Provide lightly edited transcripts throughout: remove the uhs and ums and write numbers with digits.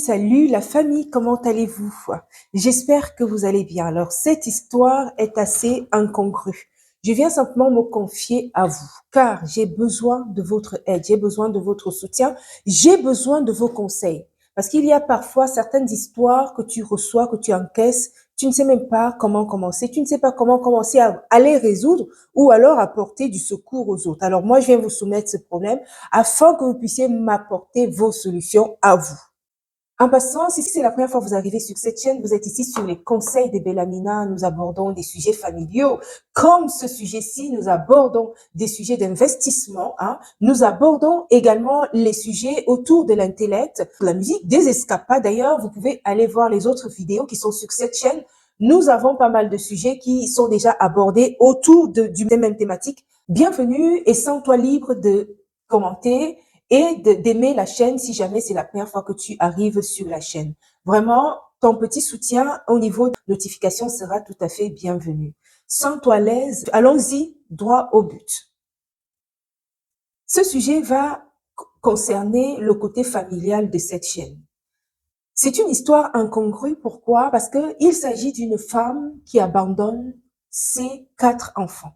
Salut la famille, comment allez-vous? J'espère que vous allez bien. Alors, cette histoire est assez incongrue. Je viens simplement me confier à vous, car j'ai besoin de votre aide, j'ai besoin de votre soutien, j'ai besoin de vos conseils. Parce qu'il y a parfois certaines histoires que tu reçois, que tu encaisses, tu ne sais même pas comment commencer, tu ne sais pas comment commencer à les résoudre ou alors apporter du secours aux autres. Alors moi, je viens vous soumettre ce problème afin que vous puissiez m'apporter vos solutions à vous. En passant, si c'est la première fois que vous arrivez sur cette chaîne, vous êtes ici sur les conseils de Bellamina. Nous abordons des sujets familiaux. Comme ce sujet-ci, nous abordons des sujets d'investissement. Nous abordons également les sujets autour de l'intellect, de la musique, des escapades. D'ailleurs, vous pouvez aller voir les autres vidéos qui sont sur cette chaîne. Nous avons pas mal de sujets qui sont déjà abordés autour du même thématique. Bienvenue et sens-toi libre de commenter et d'aimer la chaîne si jamais c'est la première fois que tu arrives sur la chaîne. Vraiment, ton petit soutien au niveau de notification sera tout à fait bienvenu. Sens-toi à l'aise, allons-y droit au but. Ce sujet va concerner le côté familial de cette chaîne. C'est une histoire incongrue. Pourquoi? Parce que il s'agit d'une femme qui abandonne ses 4 enfants.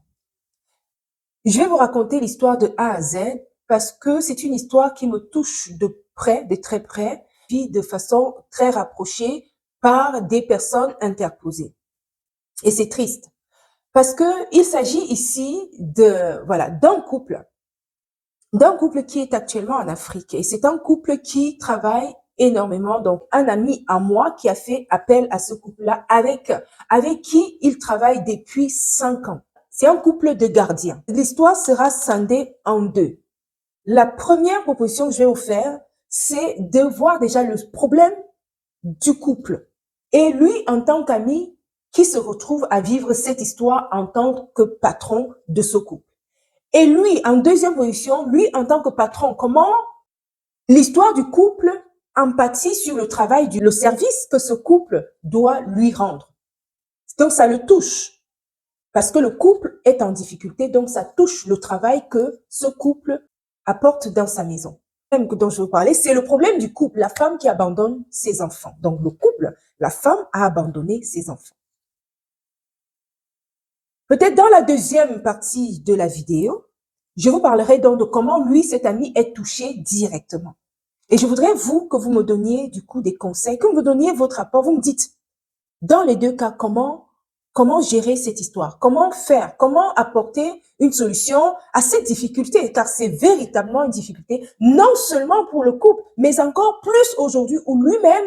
Je vais vous raconter l'histoire de A à Z parce que c'est une histoire qui me touche de près, de très près, puis de façon très rapprochée par des personnes interposées. Et c'est triste parce que il s'agit ici voilà, d'un couple qui est actuellement en Afrique. Et c'est un couple qui travaille énormément. Donc, un ami à moi qui a fait appel à ce couple-là avec qui il travaille depuis 5 ans. C'est un couple de gardiens. L'histoire sera scindée en deux. La première proposition que je vais vous faire, c'est de voir déjà le problème du couple. Et lui, en tant qu'ami, qui se retrouve à vivre cette histoire en tant que patron de ce couple. Et lui, en deuxième position, lui, en tant que patron, comment l'histoire du couple empathie sur le travail, le service que ce couple doit lui rendre. Donc, ça le touche. Parce que le couple est en difficulté, donc ça touche le travail que ce couple apporte dans sa maison. Le problème dont je veux parler, c'est le problème du couple, la femme qui abandonne ses enfants. Donc le couple, la femme a abandonné ses enfants. Peut-être dans la deuxième partie de la vidéo, je vous parlerai donc de comment lui, cet ami, est touché directement. Et je voudrais que vous me donniez du coup des conseils, que vous me donniez votre rapport, vous me dites, dans les deux cas, comment gérer cette histoire? Comment faire? Comment apporter une solution à cette difficulté? Car c'est véritablement une difficulté, non seulement pour le couple, mais encore plus aujourd'hui où lui-même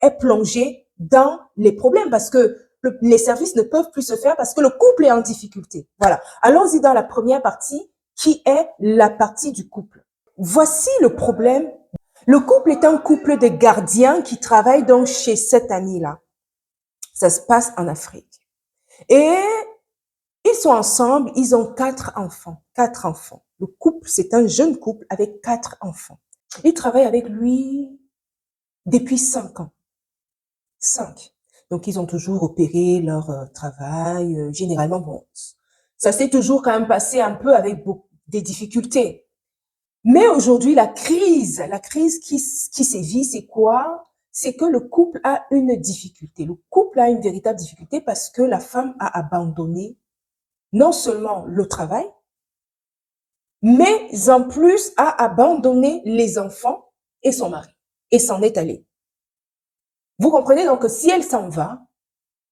est plongé dans les problèmes parce que les services ne peuvent plus se faire parce que le couple est en difficulté. Voilà. Allons-y dans la première partie qui est la partie du couple. Voici le problème. Le couple est un couple de gardiens qui travaillent donc chez cet ami-là. Ça se passe en Afrique. Et ils sont ensemble, ils ont 4 enfants. 4 enfants. Le couple, c'est un jeune couple avec 4 enfants. Ils travaillent avec lui depuis 5 ans. 5. Donc, ils ont toujours opéré leur travail. Généralement, bon, ça s'est toujours quand même passé un peu avec des difficultés. Mais aujourd'hui, la crise qui sévit, c'est quoi? C'est que le couple a une difficulté. Le couple a une véritable difficulté parce que la femme a abandonné non seulement le travail, mais en plus a abandonné les enfants et son mari et s'en est allée. Vous comprenez donc que si elle s'en va,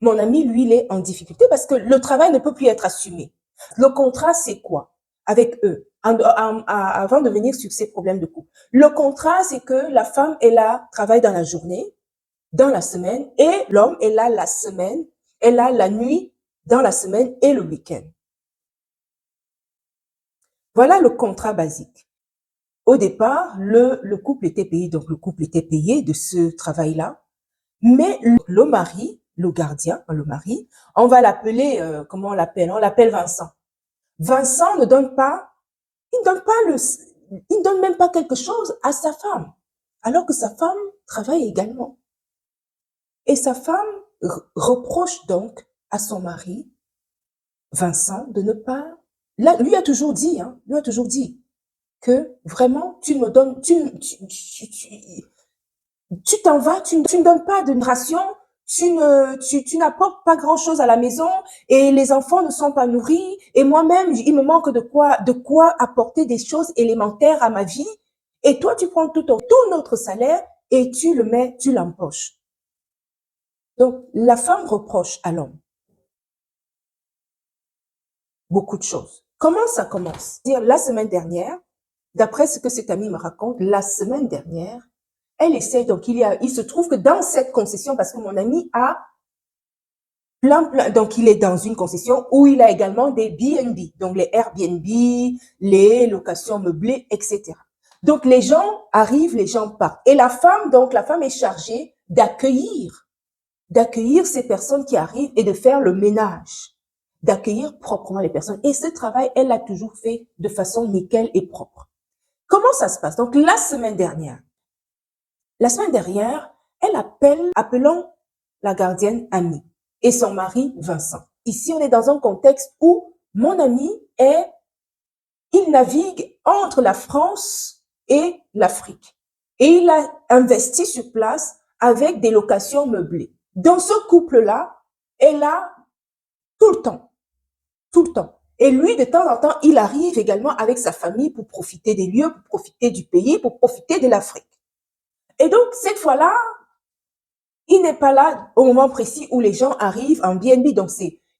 mon ami, lui, il est en difficulté parce que le travail ne peut plus être assumé. Le contrat, c'est quoi avec eux avant de venir sur ces problèmes de couple? Le contrat, c'est que la femme est là, travaille dans la journée, dans la semaine, et l'homme est là la semaine, elle a la nuit dans la semaine et le week-end. Voilà le contrat basique. Au départ, le couple était payé, donc le couple était payé de ce travail-là, mais le mari, le gardien, le mari, on va l'appeler, comment on l'appelle? On l'appelle Vincent. Vincent ne donne pas, il ne donne même pas quelque chose à sa femme, alors que sa femme travaille également. Et sa femme reproche donc à son mari, Vincent, de ne pas, là, lui a toujours dit que vraiment, tu me donnes, Tu t'en vas, tu ne donnes pas de ration, tu n'apportes pas grand-chose à la maison et les enfants ne sont pas nourris et moi-même, il me manque de quoi apporter des choses élémentaires à ma vie. Et toi, tu prends tout notre salaire et tu le mets, tu l'empoches. Donc, la femme reproche à l'homme beaucoup de choses. Comment ça commence? La semaine dernière, d'après ce que cet ami me raconte, la semaine dernière, elle essaie, donc il se trouve que dans cette concession, parce que mon ami a donc il est dans une concession où il a également des BNB, donc les Airbnb, les locations meublées, etc. Donc les gens arrivent, les gens partent. Et la femme est chargée d'accueillir ces personnes qui arrivent et de faire le ménage, d'accueillir proprement les personnes. Et ce travail, elle l'a toujours fait de façon nickel et propre. Comment ça se passe? Donc la semaine dernière, appelons la gardienne Annie et son mari Vincent. Ici, on est dans un contexte où mon ami il navigue entre la France et l'Afrique. Et il a investi sur place avec des locations meublées. Dans ce couple-là, est là tout le temps, tout le temps. Et lui, de temps en temps, il arrive également avec sa famille pour profiter des lieux, pour profiter du pays, pour profiter de l'Afrique. Et donc, cette fois-là, il n'est pas là au moment précis où les gens arrivent en BNB. Donc,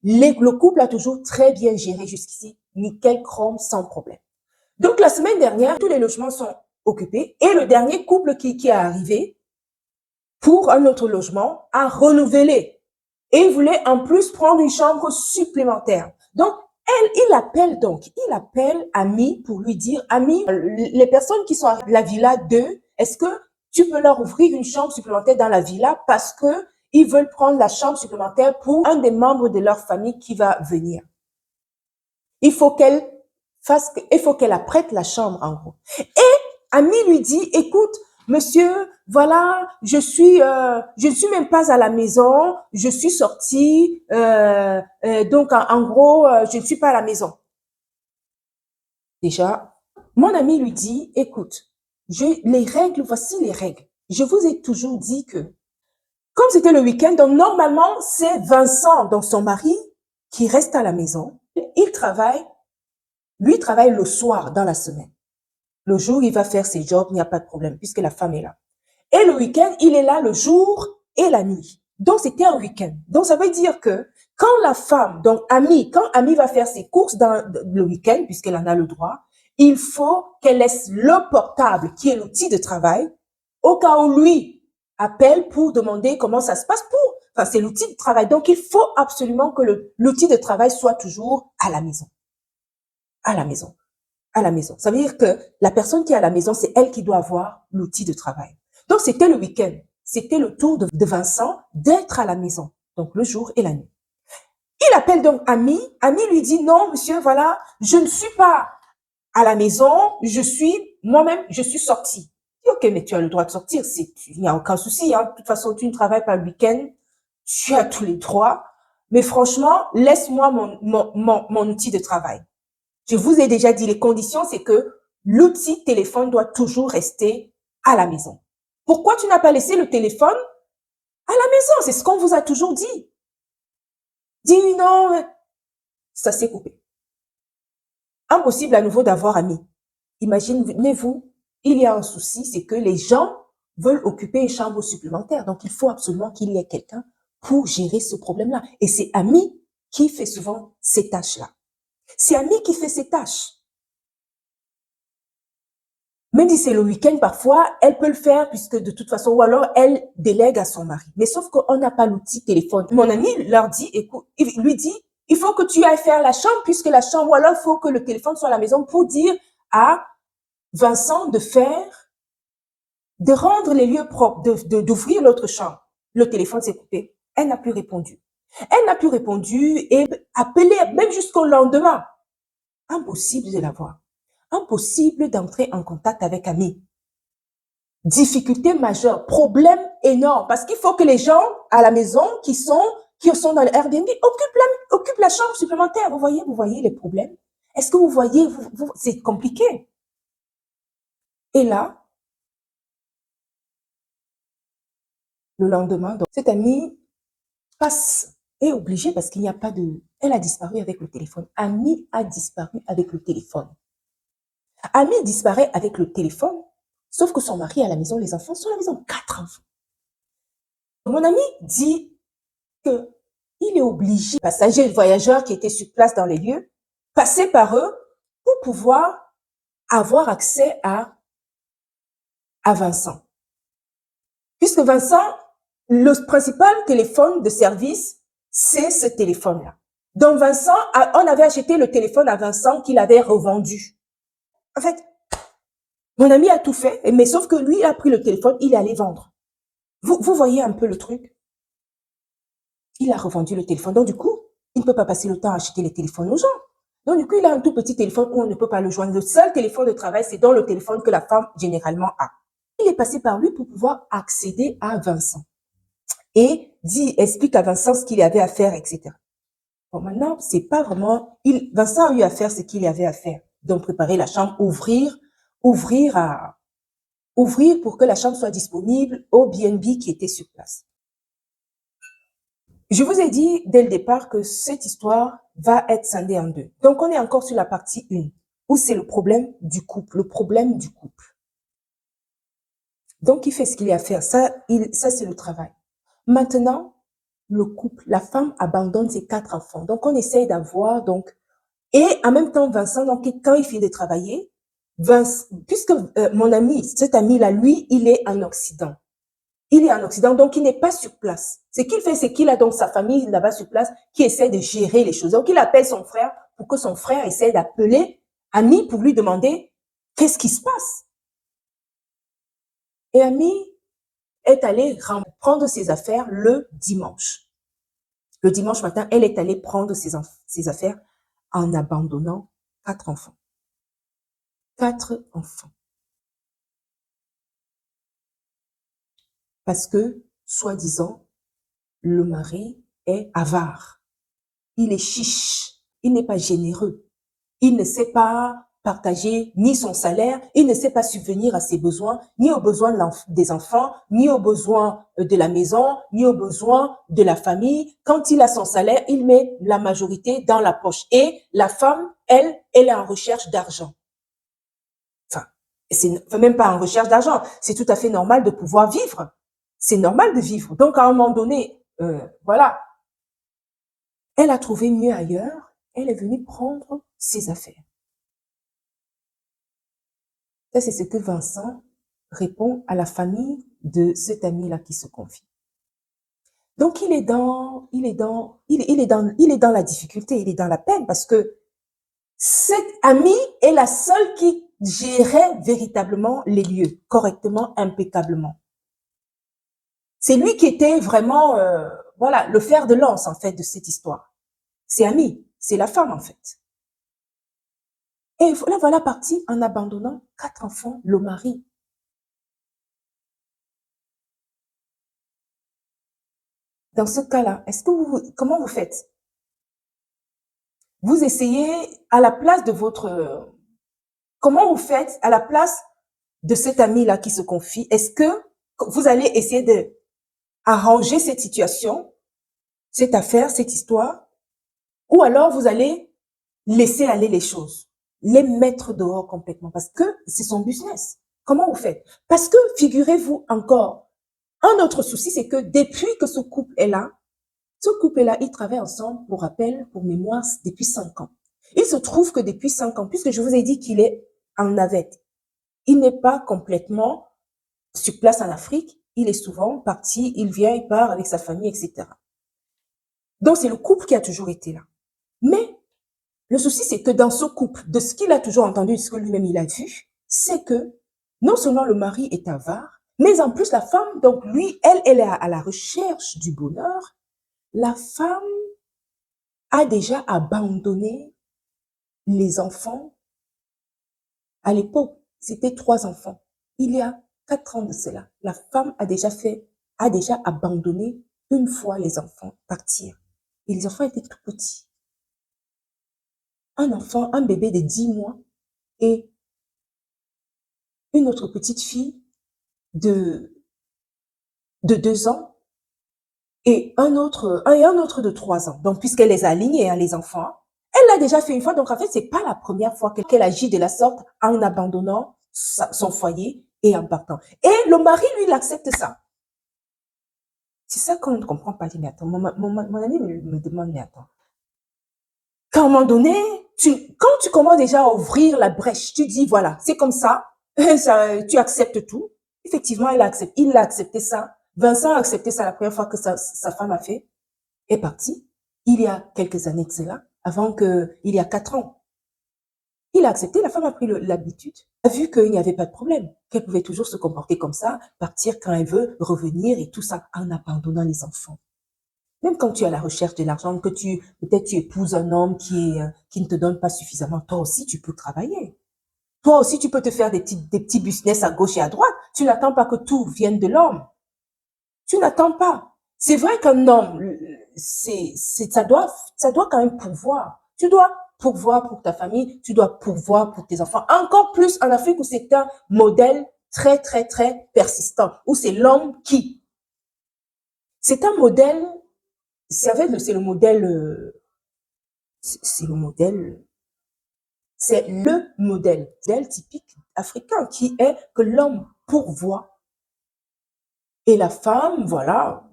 le couple a toujours très bien géré jusqu'ici. Nickel, chrome, sans problème. Donc, la semaine dernière, tous les logements sont occupés et le dernier couple qui est arrivé pour un autre logement a renouvelé et il voulait en plus prendre une chambre supplémentaire. Donc, il appelle Ami pour lui dire, Ami, les personnes qui sont à la villa 2, est-ce que tu peux leur ouvrir une chambre supplémentaire dans la villa parce que ils veulent prendre la chambre supplémentaire pour un des membres de leur famille qui va venir. Il faut qu'elle apprête la chambre en gros. Et Ami lui dit, écoute, monsieur, voilà, je ne suis même pas à la maison, je suis sortie, donc en gros, je ne suis pas à la maison. Déjà, mon ami lui dit, écoute, voici les règles. Je vous ai toujours dit que, comme c'était le week-end, donc normalement, c'est Vincent, donc son mari, qui reste à la maison. Il travaille, lui travaille le soir dans la semaine. Le jour, il va faire ses jobs, il n'y a pas de problème, puisque la femme est là. Et le week-end, il est là le jour et la nuit. Donc, c'était un week-end. Donc, ça veut dire que quand la femme, donc quand Ami va faire ses courses dans le week-end, puisqu'elle en a le droit, il faut qu'elle laisse le portable, qui est l'outil de travail, au cas où lui appelle pour demander comment ça se passe enfin, c'est l'outil de travail. Donc, il faut absolument que l'outil de travail soit toujours à la maison. À la maison. À la maison. Ça veut dire que la personne qui est à la maison, c'est elle qui doit avoir l'outil de travail. Donc, c'était le week-end. C'était le tour de Vincent d'être à la maison. Donc, le jour et la nuit. Il appelle donc Ami. Ami lui dit, non, monsieur, voilà, je ne suis pas à la maison. Moi-même, je suis sortie. Ok, mais tu as le droit de sortir. Il n'y a aucun souci. Hein. De toute façon, tu ne travailles pas le week-end. Tu as tous les droits. Mais franchement, laisse-moi mon outil de travail. Je vous ai déjà dit, les conditions, c'est que l'outil téléphone doit toujours rester à la maison. Pourquoi tu n'as pas laissé le téléphone à la maison? C'est ce qu'on vous a toujours dit. Dis non, ça s'est coupé. Impossible à nouveau d'avoir Ami. Imaginez-vous, il y a un souci, c'est que les gens veulent occuper une chambre supplémentaire. Donc, il faut absolument qu'il y ait quelqu'un pour gérer ce problème-là. Et c'est Ami qui fait souvent ces tâches-là. C'est Ami qui fait ces tâches. Même si c'est le week-end, parfois, elle peut le faire puisque de toute façon, ou alors elle délègue à son mari. Mais sauf qu'on n'a pas l'outil téléphone. Mon ami leur dit, écoute, il lui dit, il faut que tu ailles faire la chambre puisque la chambre, ou alors il faut que le téléphone soit à la maison pour dire à Vincent de rendre les lieux propres, d'ouvrir l'autre chambre. Le téléphone s'est coupé. Elle n'a plus répondu. Elle n'a plus répondu et appelé même jusqu'au lendemain. Impossible de la voir. Impossible d'entrer en contact avec Ami. Difficulté majeure, problème énorme, parce qu'il faut que les gens à la maison qui sont dans le Airbnb occupent la chambre supplémentaire. Vous voyez les problèmes? Est-ce que vous voyez, c'est compliqué. Et là, Le lendemain, donc, cette amie est obligée parce qu'il n'y a pas de... Elle a disparu avec le téléphone. Amie a disparu avec le téléphone. Amie disparaît avec le téléphone, sauf que son mari est à la maison, les enfants sont à la maison, 4 enfants. Mon ami dit que il est obligé, passagers et voyageurs qui étaient sur place dans les lieux, passer par eux pour pouvoir avoir accès à Vincent. Puisque Vincent, le principal téléphone de service, c'est ce téléphone-là. Donc Vincent, on avait acheté le téléphone à Vincent qu'il avait revendu. En fait, mon ami a tout fait, mais sauf que lui a pris le téléphone, il est allé vendre. Vous voyez un peu le truc? Il a revendu le téléphone. Donc du coup, il ne peut pas passer le temps à acheter les téléphones aux gens. Donc du coup, il a un tout petit téléphone où on ne peut pas le joindre. Le seul téléphone de travail, c'est dans le téléphone que la femme généralement a. Il est passé par lui pour pouvoir accéder à Vincent. Et explique à Vincent ce qu'il avait à faire, etc. Bon, maintenant, c'est pas vraiment... Vincent a eu à faire ce qu'il y avait à faire. Donc, préparer la chambre, ouvrir pour que la chambre soit disponible au BNB qui était sur place. Je vous ai dit dès le départ que cette histoire va être scindée en deux. Donc, on est encore sur la partie 1, où c'est le problème du couple, le problème du couple. Donc, il fait ce qu'il y a à faire. Ça c'est le travail. Maintenant, le couple, la femme abandonne ses 4 enfants. Donc, on essaye d'avoir, et en même temps, Vincent, donc, quand il finit de travailler, puisque mon ami, cet ami-là, lui, il est en Occident. Il est en Occident, donc il n'est pas sur place. Ce qu'il fait, c'est qu'il a donc sa famille là-bas sur place qui essaie de gérer les choses. Donc, il appelle son frère pour que son frère essaie d'appeler Ami pour lui demander qu'est-ce qui se passe. Et Ami est allée prendre ses affaires le dimanche. Le dimanche matin, elle est allée prendre ses affaires en abandonnant 4 enfants. 4 enfants. Parce que, soi-disant, le mari est avare. Il est chiche. Il n'est pas généreux. Il ne sait pas partager ni son salaire, il ne sait pas subvenir à ses besoins, ni aux besoins des enfants, ni aux besoins de la maison, ni aux besoins de la famille. Quand il a son salaire, il met la majorité dans la poche. Et la femme, elle est en recherche d'argent. Enfin, c'est même pas en recherche d'argent. C'est tout à fait normal de pouvoir vivre. C'est normal de vivre. Donc, à un moment donné, voilà. Elle a trouvé mieux ailleurs. Elle est venue prendre ses affaires. Ça, c'est ce que Vincent répond à la famille de cet ami-là qui se confie. Donc, il est dans la difficulté, il est dans la peine parce que cette amie est la seule qui gérait véritablement les lieux, correctement, impeccablement. C'est lui qui était vraiment, voilà, le fer de lance, en fait, de cette histoire. C'est Ami, c'est la femme, en fait. Et là, voilà parti en abandonnant 4 enfants, le mari. Dans ce cas-là, comment vous faites? Vous essayez à la place de comment vous faites à la place de cet ami-là qui se confie? Est-ce que vous allez essayer de arranger cette situation, cette affaire, cette histoire, ou alors vous allez laisser aller les choses, les mettre dehors complètement parce que c'est son business. Comment vous faites? Parce que figurez-vous encore, un autre souci, c'est que depuis que ce couple est là, ils travaillent ensemble, pour rappel, pour mémoire, depuis 5 ans. Il se trouve que depuis 5 ans, puisque je vous ai dit qu'il est en navette, il n'est pas complètement sur place en Afrique, il est souvent parti, il vient, il part avec sa famille, etc. Donc, c'est le couple qui a toujours été là. Mais le souci, c'est que dans ce couple, de ce qu'il a toujours entendu, de ce que lui-même il a vu, c'est que non seulement le mari est avare, mais en plus la femme, donc lui, elle est à la recherche du bonheur. La femme a déjà abandonné les enfants. À l'époque, c'était 3 enfants. Il y a 4 ans de cela, la femme a déjà abandonné une fois les enfants partir. Et les enfants étaient tout petits. Un bébé de 10 mois et une autre petite fille de de 2 ans et un autre de 3 ans. Donc, puisqu'elle les a alignés, hein, les enfants, elle l'a déjà fait une fois. Donc, en fait, c'est pas la première fois qu'elle agit de la sorte en abandonnant son foyer et en partant. Et le mari, lui, il accepte ça. C'est ça qu'on ne comprend pas. Mais attends, mon ami me demande, mais attends. Qu'à un moment donné, quand tu commences déjà à ouvrir la brèche, tu dis, voilà, c'est comme ça, tu acceptes tout. Effectivement, il a accepté ça. Vincent a accepté ça la première fois que sa femme a fait, est parti. Il y a quelques années de cela, il y a 4 ans. Il a accepté, la femme a pris l'habitude, a vu qu'il n'y avait pas de problème, qu'elle pouvait toujours se comporter comme ça, partir quand elle veut, revenir et tout ça, en abandonnant les enfants. Même quand tu es à la recherche de l'argent, peut-être tu épouses un homme qui ne te donne pas suffisamment, toi aussi tu peux travailler. Toi aussi tu peux te faire des petits business à gauche et à droite. Tu n'attends pas que tout vienne de l'homme. Tu n'attends pas. C'est vrai qu'un homme, ça doit quand même pourvoir. Tu dois pourvoir pour ta famille, tu dois pourvoir pour tes enfants. Encore plus en Afrique où c'est un modèle très, très, très persistant, où c'est l'homme qui. C'est un modèle, c'est le modèle, c'est le modèle, c'est le modèle typique africain qui est que l'homme pourvoit et la femme, voilà.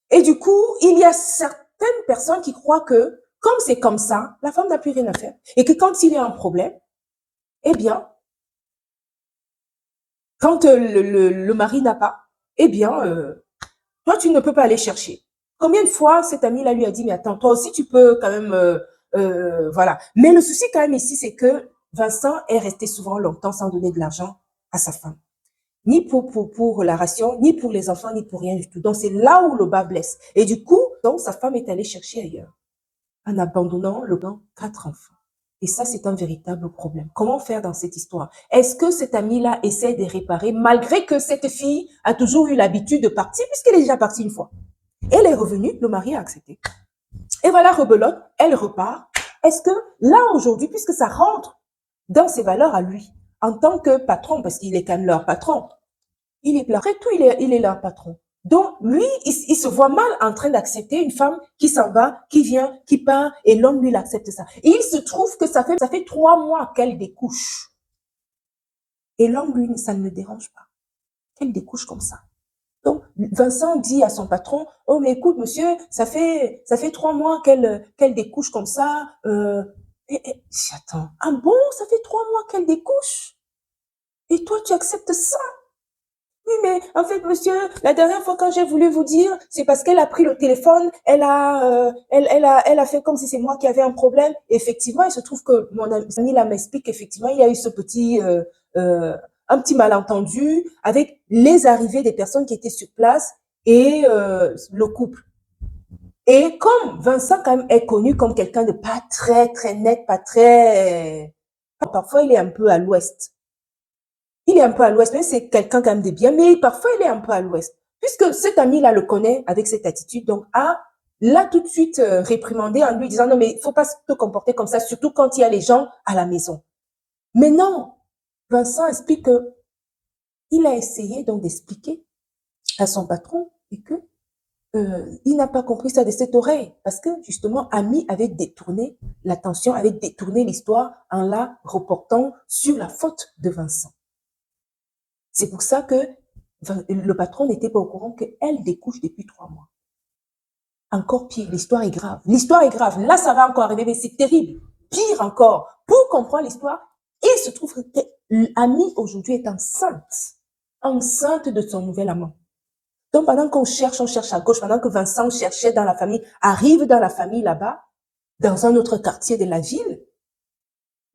Et du coup, il y a certaines personnes qui croient que, comme c'est comme ça, la femme n'a plus rien à faire. Et que quand il y a un problème, eh bien, quand le mari n'a pas, eh bien, toi, tu ne peux pas aller chercher. Combien de fois cet ami-là lui a dit, mais attends, toi aussi, tu peux quand même, voilà. Mais le souci quand même ici, c'est que Vincent est resté souvent longtemps sans donner de l'argent à sa femme. Ni pour la ration, ni pour les enfants, ni pour rien du tout. Donc, c'est là où le bas blesse. Et du coup, donc, sa femme est allée chercher ailleurs, en abandonnant le grand 4 enfants. Et ça, c'est un véritable problème. Comment faire dans cette histoire? Est-ce que cet ami-là essaie de réparer, malgré que cette fille a toujours eu l'habitude de partir, puisqu'elle est déjà partie une fois? Elle est revenue, le mari a accepté. Et voilà, rebelote, elle repart. Est-ce que là, aujourd'hui, puisque ça rentre dans ses valeurs à lui, en tant que patron, parce qu'il est quand même leur patron, il est, après tout, il est leur patron. Donc, lui, il se voit mal en train d'accepter une femme qui s'en va, qui vient, qui part, et l'homme, lui, il accepte ça. Et il se trouve que ça fait 3 mois qu'elle découche. Et l'homme, lui, ça ne le dérange pas qu'elle découche comme ça. Donc, Vincent dit à son patron, oh, mais écoute, monsieur, ça fait 3 mois qu'elle découche comme ça, j'attends. Ah bon, ça fait 3 mois qu'elle découche? Et toi, tu acceptes ça? Oui, mais en fait, monsieur, la dernière fois quand j'ai voulu vous dire, c'est parce qu'elle a pris le téléphone, elle a fait comme si c'est moi qui avais un problème. Et effectivement, il se trouve que mon ami là m'explique qu'effectivement, il y a eu euh, un petit malentendu avec les arrivées des personnes qui étaient sur place et le couple. Et comme Vincent quand même est connu comme quelqu'un de pas très très net, pas très, parfois il est un peu à l'ouest. Il est un peu à l'ouest, mais c'est quelqu'un quand même de bien, mais parfois il est un peu à l'ouest. Puisque cet ami-là le connaît avec cette attitude, donc l'a tout de suite réprimandé en lui disant non mais il faut pas te comporter comme ça, surtout quand il y a les gens à la maison. Mais non, Vincent explique que il a essayé donc d'expliquer à son patron et que il n'a pas compris ça de cette oreille parce que justement Ami avait détourné l'attention, avait détourné l'histoire en la reportant sur la faute de Vincent. C'est pour ça que le patron n'était pas au courant qu'elle découche depuis 3 mois. Encore pire, l'histoire est grave. L'histoire est grave. Là, ça va encore arriver, mais c'est terrible. Pire encore, pour comprendre l'histoire, il se trouve que Ami aujourd'hui est enceinte. Enceinte de son nouvel amant. Donc, pendant qu'on cherche, on cherche à gauche, pendant que Vincent cherchait dans la famille, arrive dans la famille là-bas, dans un autre quartier de la ville,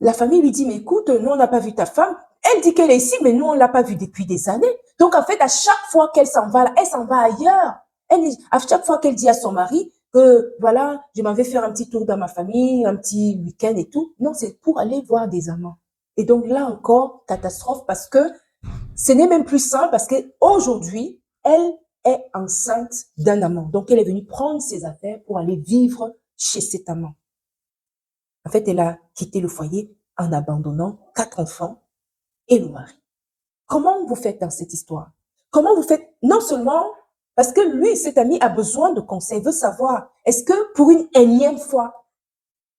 la famille lui dit, mais écoute, nous, on n'a pas vu ta femme. Elle dit qu'elle est ici, mais nous, on l'a pas vue depuis des années. Donc, en fait, à chaque fois qu'elle s'en va, elle s'en va ailleurs. À chaque fois qu'elle dit à son mari que, voilà, je m'en vais faire un petit tour dans ma famille, un petit week-end et tout. Non, c'est pour aller voir des amants. Et donc, là encore, catastrophe parce que ce n'est même plus simple parce qu'aujourd'hui, elle est enceinte d'un amant. Donc, elle est venue prendre ses affaires pour aller vivre chez cet amant. En fait, elle a quitté le foyer en abandonnant 4 enfants et le mari. Comment vous faites dans cette histoire? Comment vous faites, non seulement Parce que lui, cet ami, a besoin de conseils, veut savoir, est-ce que pour une énième fois,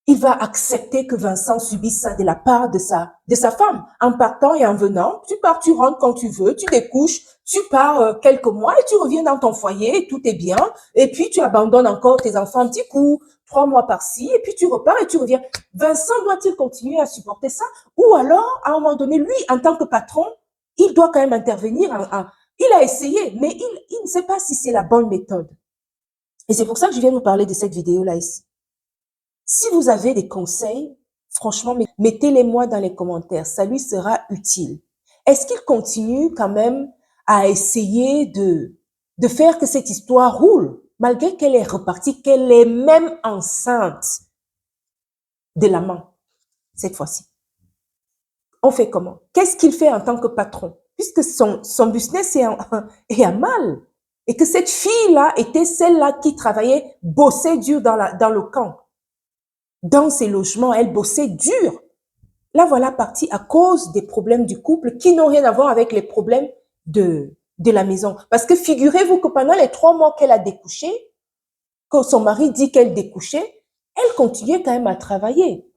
il va accepter que Vincent subisse ça de la part de sa femme. En partant et en venant, tu pars, tu rentres quand tu veux, tu découches, tu pars quelques mois et tu reviens dans ton foyer, tout est bien. Et puis, tu abandonnes encore tes enfants un petit coup, 3 mois par-ci, et puis tu repars et tu reviens. Vincent doit-il continuer à supporter ça? Ou alors, à un moment donné, lui, en tant que patron, il doit quand même intervenir. Il a essayé, mais il ne sait pas si c'est la bonne méthode. Et c'est pour ça que je viens vous parler de cette vidéo-là ici. Si vous avez des conseils, franchement, mettez-les-moi dans les commentaires. Ça lui sera utile. Est-ce qu'il continue quand même à essayer de faire que cette histoire roule, malgré qu'elle est repartie, qu'elle est même enceinte de l'amant, cette fois-ci? On fait comment? Qu'est-ce qu'il fait en tant que patron? Puisque son business est à mal. Et que cette fille-là était celle-là qui travaillait, bossait dur dans le camp. Dans ses logements, elle bossait dur. Là, voilà partie à cause des problèmes du couple qui n'ont rien à voir avec les problèmes de la maison. Parce que figurez-vous que pendant les 3 mois qu'elle a découché, quand son mari dit qu'elle découchait, elle continuait quand même à travailler.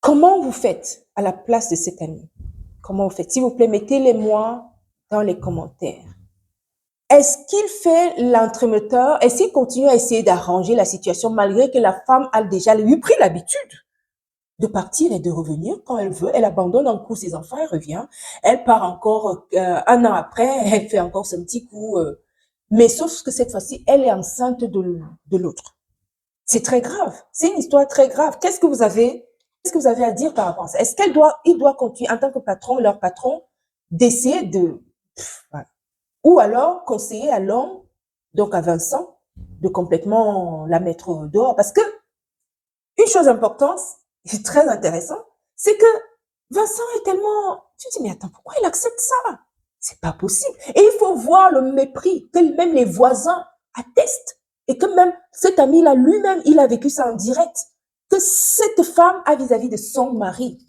Comment vous faites à la place de cet ami? Comment vous faites? S'il vous plaît, mettez-les-moi dans les commentaires. Est-ce qu'il fait l'entremetteur? Est-ce qu'il continue à essayer d'arranger la situation malgré que la femme a déjà lui pris l'habitude de partir et de revenir quand elle veut? Elle abandonne un coup ses enfants, elle revient. Elle part encore 1 an après, elle fait encore son petit coup. Mais sauf que cette fois-ci, elle est enceinte de l'autre. C'est très grave. C'est une histoire très grave. Qu'est-ce que vous avez à dire par rapport à ça? Est-ce il doit continuer en tant que patron, leur patron, d'essayer de... Voilà. Ou alors conseiller à l'homme, donc à Vincent, de complètement la mettre dehors. Parce que une chose importante, et très intéressante, c'est que Vincent est tellement... Tu te dis, mais attends, pourquoi il accepte ça? C'est pas possible. Et il faut voir le mépris que même les voisins attestent. Et que même cet ami-là, lui-même, il a vécu ça en direct. Que cette femme a vis-à-vis de son mari.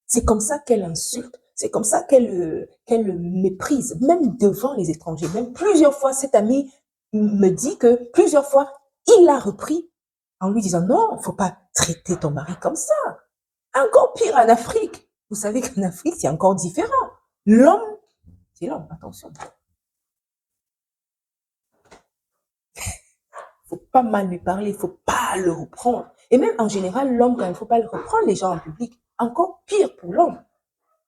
C'est comme ça qu'elle insulte. C'est comme ça qu'elle le méprise, même devant les étrangers. Même plusieurs fois, cet ami me dit que plusieurs fois, il l'a repris en lui disant non, faut pas traiter ton mari comme ça. Encore pire en Afrique. Vous savez qu'en Afrique, c'est encore différent. L'homme, c'est l'homme, attention. Faut pas mal lui parler, faut pas le reprendre. Et même en général, l'homme, quand il faut pas le reprendre les gens en public. Encore pire pour l'homme.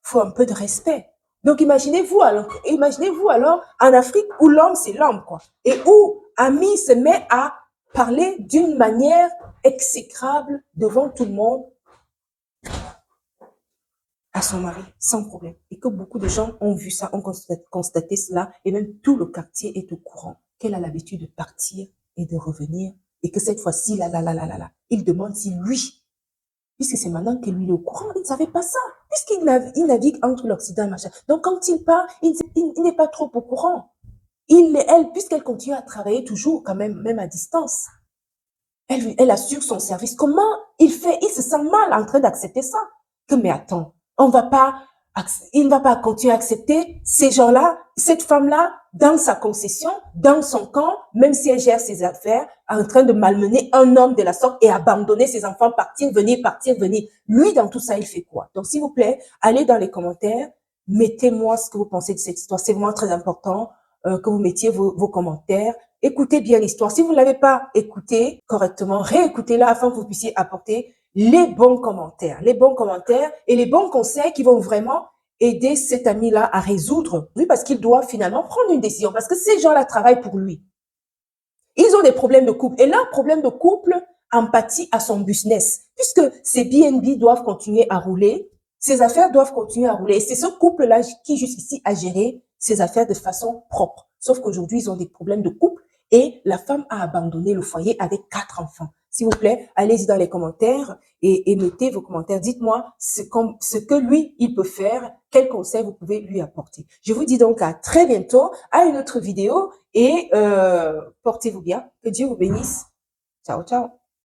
Faut un peu de respect. Donc imaginez-vous alors en Afrique où l'homme c'est l'homme quoi, et où Ami se met à parler d'une manière exécrable devant tout le monde à son mari sans problème, et que beaucoup de gens ont vu ça, ont constaté cela, et même tout le quartier est au courant qu'elle a l'habitude de partir et de revenir, et que cette fois-ci il demande si lui, puisque c'est maintenant que lui est au courant, il ne savait pas ça, puisqu'il navigue entre l'Occident et machin. Donc, quand il part, il n'est pas trop au courant. Elle, puisqu'elle continue à travailler toujours, quand même à distance, elle assure son service. Comment il fait? Il se sent mal en train d'accepter ça. Que, mais attends, il ne va pas continuer à accepter ces gens-là, cette femme-là, dans sa concession, dans son camp, même si elle gère ses affaires, en train de malmener un homme de la sorte et abandonner ses enfants, partir, venir, partir, venir. Lui, dans tout ça, il fait quoi? Donc, s'il vous plaît, allez dans les commentaires, mettez-moi ce que vous pensez de cette histoire. C'est vraiment très important que vous mettiez vos commentaires. Écoutez bien l'histoire. Si vous ne l'avez pas écoutée correctement, réécoutez-la afin que vous puissiez apporter les bons commentaires et les bons conseils qui vont vraiment aider cet ami-là à résoudre, oui, parce qu'il doit finalement prendre une décision, parce que ces gens-là travaillent pour lui. Ils ont des problèmes de couple, et leur problème de couple empathie à son business, puisque ces BNB doivent continuer à rouler, ses affaires doivent continuer à rouler, et c'est ce couple-là qui jusqu'ici a géré ses affaires de façon propre. Sauf qu'aujourd'hui, ils ont des problèmes de couple, et la femme a abandonné le foyer avec 4 enfants. S'il vous plaît, allez-y dans les commentaires et mettez vos commentaires. Dites-moi ce que lui, il peut faire, quels conseils vous pouvez lui apporter. Je vous dis donc à très bientôt, à une autre vidéo et portez-vous bien. Que Dieu vous bénisse. Ciao, ciao.